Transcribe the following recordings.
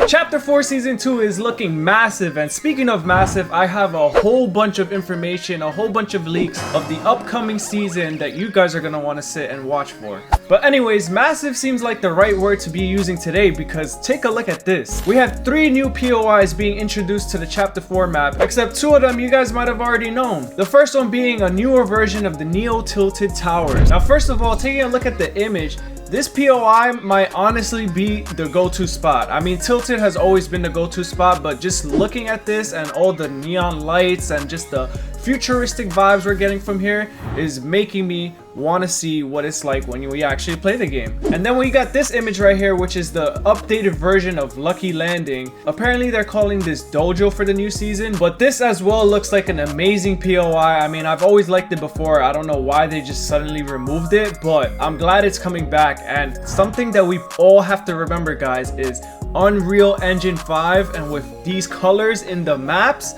Chapter 4 Season 2 is looking massive, and speaking of massive, I have a whole bunch of information, a whole bunch of leaks of the upcoming season that you guys are gonna want to sit and watch for. But anyways, massive seems like the right word to be using today because take a look at this. We have 3 new POIs being introduced to the Chapter 4 map, except 2 of them you guys might have already known. The first one being a newer version of the Neo Tilted Towers. Now first of all, taking a look at the image, this POI might honestly be the go-to spot. I mean, Tilted has always been the go-to spot, but just looking at this and all the neon lights and just the futuristic vibes we're getting from here is making me want to see what it's like when we actually play the game. And then we got this image right here, which is the updated version of Lucky Landing. Apparently they're calling this Dojo for the new season, but this as well looks like an amazing POI. I mean, I've always liked it before. I don't know why they just suddenly removed it, but I'm glad it's coming back. And something that we all have to remember, guys, is Unreal Engine 5, and with these colors in the maps,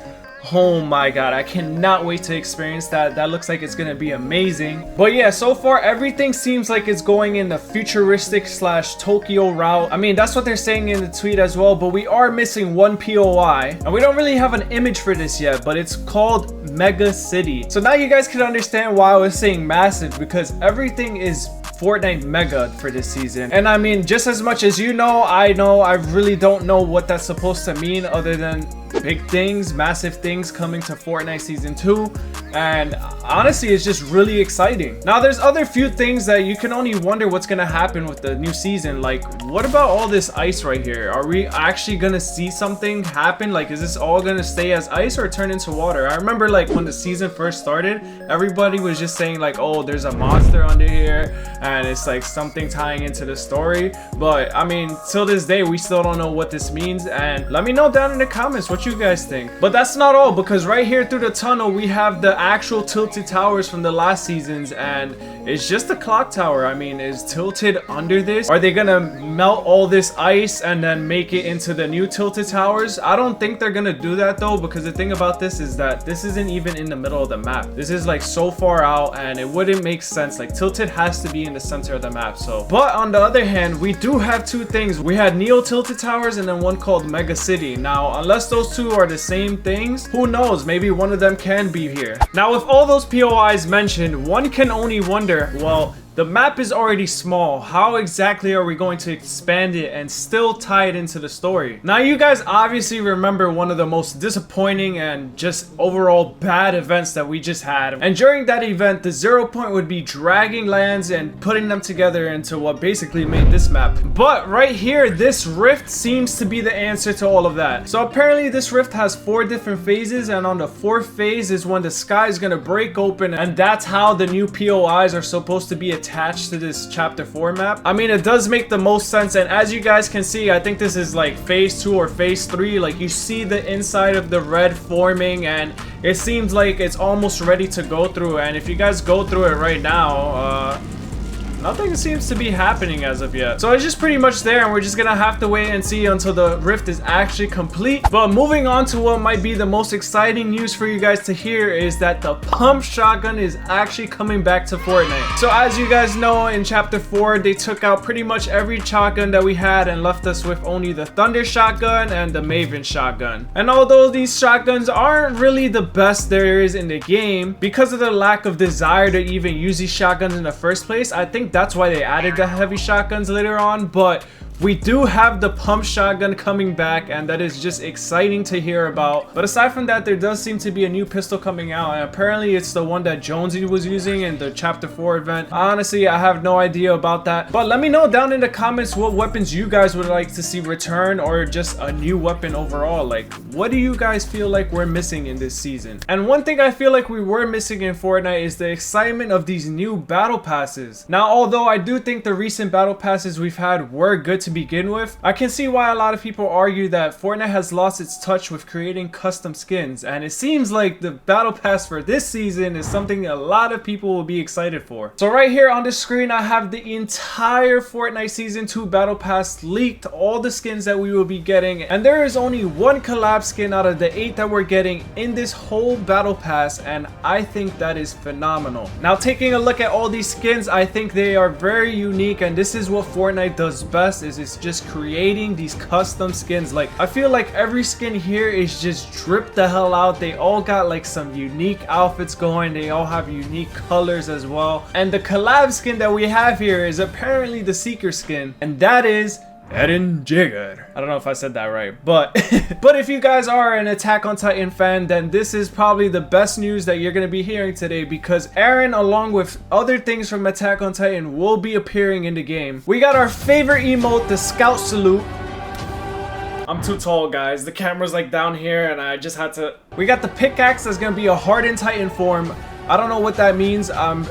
oh my god, I cannot wait to experience that. That looks like it's gonna be amazing. But yeah, so far everything seems like it's going in the futuristic / Tokyo route. I mean, that's what they're saying in the tweet as well, but we are missing one POI and we don't really have an image for this yet, but it's called Mega City. So now you guys can understand why I was saying massive, because everything is Fortnite Mega for this season. And I mean, just as much as you know, I really don't know what that's supposed to mean other than big things, massive things coming to Fortnite Season 2. And honestly, it's just really exciting. Now, there's other few things that you can only wonder what's gonna happen with the new season. Like, what about all this ice right here? Are we actually gonna see something happen? Like, is this all gonna stay as ice or turn into water? I remember like when the season first started, everybody was just saying like, oh, there's a monster under here and it's like something tying into the story. But I mean, till this day, we still don't know what this means. And let me know down in the comments what you guys think. But that's not all, because right here through the tunnel, we have the actual Tilted Towers from the last seasons, and it's just a clock tower. I mean, is Tilted under this? Are they gonna melt all this ice and then make it into the new Tilted Towers? I don't think they're gonna do that though, because the thing about this is that this isn't even in the middle of the map. This is like so far out and it wouldn't make sense. Like, Tilted has to be in the center of the map. So, but on the other hand, we do have 2 things. We had Neo Tilted Towers and then one called Mega City. Now, unless those 2 are the same things, who knows, maybe one of them can be here. Now, with all those POIs mentioned, one can only wonder, well, the map is already small. How exactly are we going to expand it and still tie it into the story? Now, you guys obviously remember one of the most disappointing and just overall bad events that we just had. And during that event, the 0 point would be dragging lands and putting them together into what basically made this map. But right here, this rift seems to be the answer to all of that. So apparently this rift has 4 different phases, and on the 4th phase is when the sky is going to break open, and that's how the new POIs are supposed to be attached to this Chapter 4 map. I mean, it does make the most sense, and as you guys can see, I think this is like phase 2 or phase 3. Like, you see the inside of the red forming, and it seems like it's almost ready to go through. And if you guys go through it right now, nothing seems to be happening as of yet. So it's just pretty much there, and we're just gonna have to wait and see until the rift is actually complete. But moving on to what might be the most exciting news for you guys to hear is that the pump shotgun is actually coming back to Fortnite. So as you guys know, in Chapter 4, they took out pretty much every shotgun that we had and left us with only the Thunder shotgun and the Maven shotgun. And although these shotguns aren't really the best there is in the game, because of the lack of desire to even use these shotguns in the first place, I think that's why they added the heavy shotguns later on. But we do have the pump shotgun coming back, and that is just exciting to hear about. But aside from that, there does seem to be a new pistol coming out, and apparently it's the one that Jonesy was using in the Chapter 4 event. Honestly, I have no idea about that, but let me know down in the comments what weapons you guys would like to see return, or just a new weapon overall. Like, what do you guys feel like we're missing in this season? And one thing I feel like we were missing in Fortnite is the excitement of these new battle passes. Now, although I do think the recent battle passes we've had were good to begin with, I can see why a lot of people argue that Fortnite has lost its touch with creating custom skins, and it seems like the battle pass for this season is something a lot of people will be excited for. So right here on the screen, I have the entire Fortnite Season 2 battle pass leaked, all the skins that we will be getting, and there is only one collab skin out of the 8 that we're getting in this whole battle pass, and I think that is phenomenal. Now, taking a look at all these skins, I think they are very unique, and this is what Fortnite does best, is is just creating these custom skins. Like, I feel like every skin here is just dripped the hell out. They all got like some unique outfits going. They all have unique colors as well. And the collab skin that we have here is apparently the Seeker skin, and that is ODM Gear. I don't know if I said that right, but but if you guys are an Attack on Titan fan, then this is probably the best news that you're going to be hearing today, because Eren, along with other things from Attack on Titan, will be appearing in the game. We got our favorite emote, the Scout Salute. I'm too tall, guys. The camera's like down here and I just had to... We got the pickaxe that's going to be a hardened Titan form. I don't know what that means. I'm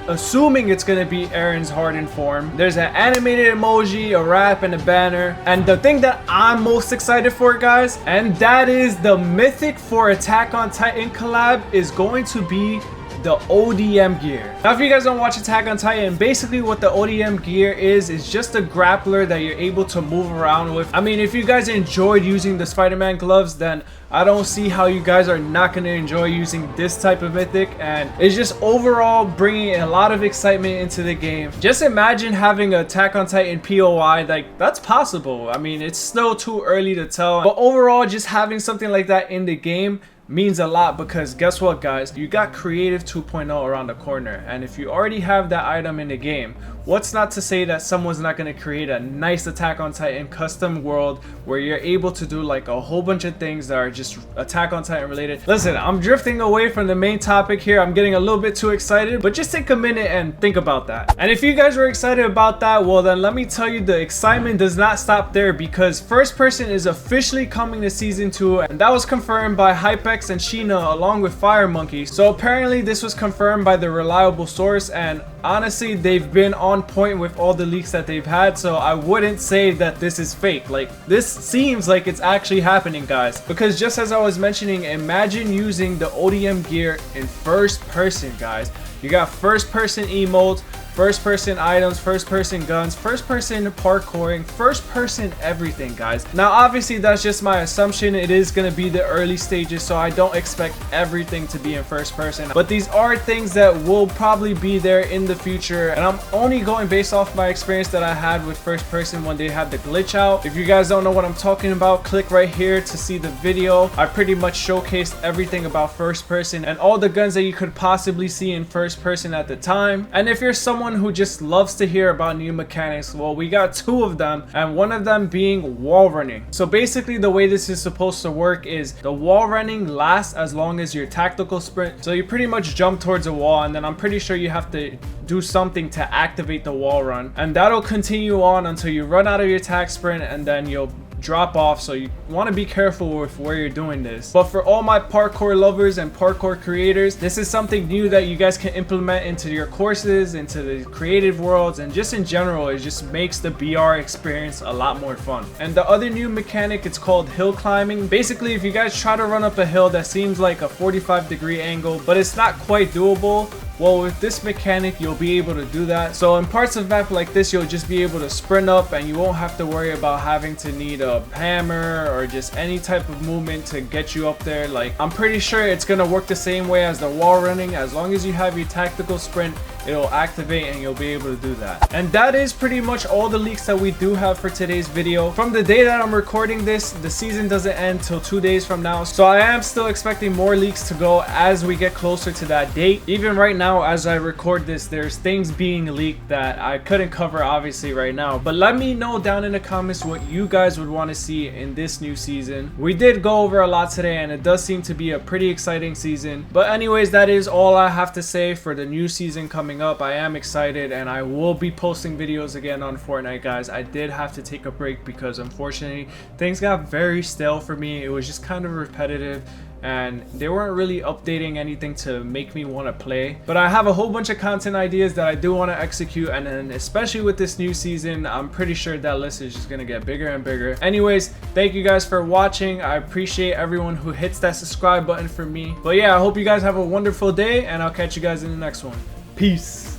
assuming it's gonna be Eren's hardened form. There's an animated emoji, a rap, and a banner. And the thing that I'm most excited for, guys, and that is the mythic for Attack on Titan collab, is going to be the ODM gear. Now, if you guys don't watch Attack on Titan, basically what the ODM gear is just a grappler that you're able to move around with. I mean, if you guys enjoyed using the Spider-Man gloves, then I don't see how you guys are not going to enjoy using this type of mythic, and it's just overall bringing a lot of excitement into the game. Just imagine having an Attack on Titan POI. Like, that's possible. I mean, it's still too early to tell, but overall, just having something like that in the game means a lot, because guess what, guys, you got Creative 2.0 around the corner, and if you already have that item in the game, what's not to say that someone's not going to create a nice Attack on Titan custom world where you're able to do like a whole bunch of things that are just Attack on Titan related. Listen, I'm drifting away from the main topic here. I'm getting a little bit too excited, but just take a minute and think about that. And if you guys were excited about that, well, then let me tell you, the excitement does not stop there, because First Person is officially coming to Season 2, and that was confirmed by Hypex and Sheena along with Fire Monkey. So apparently this was confirmed by the reliable source, and honestly, they've been on point with all the leaks that they've had, so I wouldn't say that this is fake. Like, this seems like it's actually happening, guys, because just as I was mentioning, imagine using the ODM gear in first person, guys. You got first person emotes, first person items, first person guns, first person parkouring, first person everything, guys. Now obviously that's just my assumption. It is going to be the early stages, so I don't expect everything to be in first person, but these are things that will probably be there in the future, and I'm only going based off my experience that I had with first person when they had the glitch out. If you guys don't know what I'm talking about, click right here to see the video. I pretty much showcased everything about first person and all the guns that you could possibly see in first person at the time. And if you're someone who just loves to hear about new mechanics, well, we got two of them, and one of them being wall running. So basically the way this is supposed to work is the wall running lasts as long as your tactical sprint. So you pretty much jump towards a wall, and then I'm pretty sure you have to do something to activate the wall run, and that'll continue on until you run out of your tac sprint, and then you'll drop off. So you want to be careful with where you're doing this. But for all my parkour lovers and parkour creators, this is something new that you guys can implement into your courses, into the creative worlds, and just in general, it just makes the BR experience a lot more fun. And the other new mechanic, it's called hill climbing. Basically, if you guys try to run up a hill that seems like a 45-degree angle, but it's not quite doable, well, with this mechanic, you'll be able to do that. So in parts of map like this, you'll just be able to sprint up, and you won't have to worry about having to need a hammer or just any type of movement to get you up there. Like, I'm pretty sure it's gonna work the same way as the wall running. As long as you have your tactical sprint, it'll activate and you'll be able to do that. And that is pretty much all the leaks that we do have for today's video. From the day that I'm recording this, the season doesn't end till 2 days from now, so I am still expecting more leaks to go as we get closer to that date. Even right now, as I record this, there's things being leaked that I couldn't cover obviously right now, but let me know down in the comments what you guys would want to see in this new season. We did go over a lot today, and it does seem to be a pretty exciting season. But anyways, that is all I have to say for the new season coming up. I am excited, and I will be posting videos again on Fortnite, guys. I did have to take a break because unfortunately things got very stale for me. It was just kind of repetitive, and they weren't really updating anything to make me want to play. But I have a whole bunch of content ideas that I do want to execute, and then especially with this new season, I'm pretty sure that list is just gonna get bigger and bigger. Anyways, thank you guys for watching. I appreciate everyone who hits that subscribe button for me. But yeah, I hope you guys have a wonderful day, and I'll catch you guys in the next one. Peace.